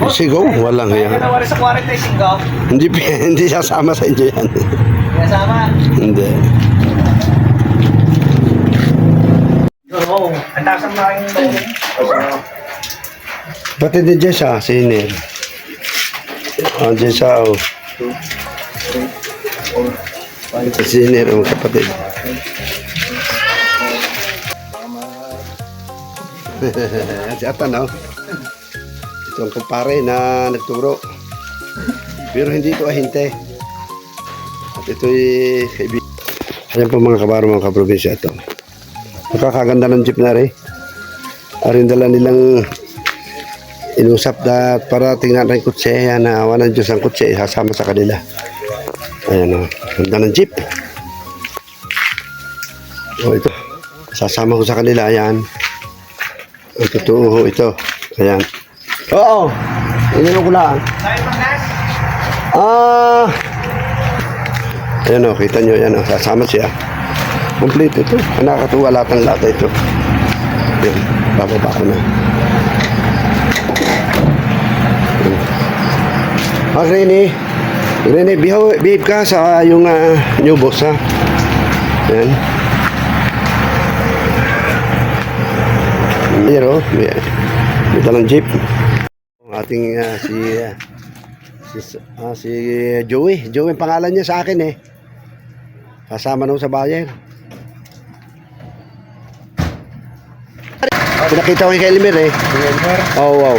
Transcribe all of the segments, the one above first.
Sigaw, walang yan. Ano sa 40 sigaw? Hindi sasama sa inyo yan. Kasama. Hindi. Oo. Ang taas ang making Pati din Jessa, senior. Jessa, oh. Senior, oh, kapatid. Si Atan, oh. Ito ang kumpare na nagturo. Pero hindi ito ahinte. At ito'y kaibigan. Ayan po mga kabaro, mga kaprobinsya ito. Nakakaganda ng jeep na rin. Arin dala nilang inusap na para tingnan rin kutse. Ayan, awa ng Diyos ang kutse. Sasama sa kanila. Ayan, oh. Ganda ng jeep. Oh, ito. Sasama ko sa kanila. Ayan. Ito, totoo ito. Ayan. Oo. Ininom ko lang. Ayan o, kita nyo. Ayan o, sasama siya. Complete ito. Nakakatuwa lahat ng lata ito. Ayan, bababa ko na. Rene. Rene, behave ka sa yung new boss, ha? Ayan. Ayan o, may dalang jeep. Ating si Joey. Joey ang pangalan niya sa akin eh. Kasama nung sa bayan. Pinakita ko kay Elmer eh. Oh, wow.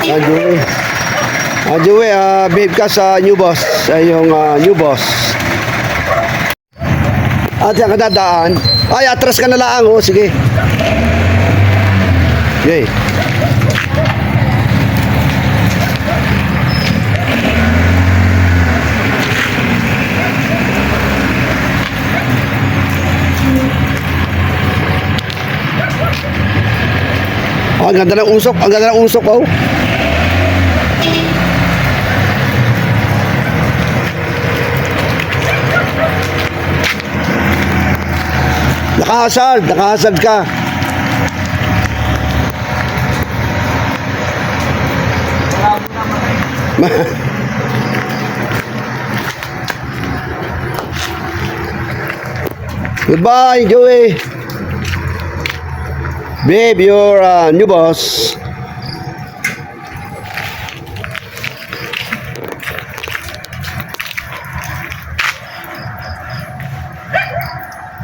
Joey. Joey, behave ka sa new boss. Sa yung new boss. At yan kadadaan. Ay, atras ka na lang. Oh, sige. Okay. Oh, ang ganda ng usok. Ang ganda ng usok, oh. Nakahasad ka. Goodbye, Joey. Babe, you're new boss.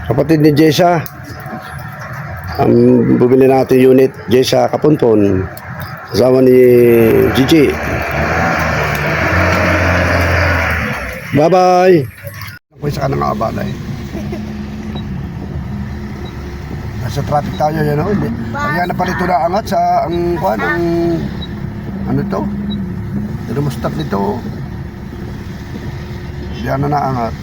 Kapatid ni Jessa, ang bumili natin unit, Jessa Kapunpon, kasama ni Gigi. Bye bye. Ako isa ka na mga balay. Nasa traffic tayo yan o. Kaya napalito na angat sa ang kuan, ang ano to? Thermostat nito. Diyan na naangat.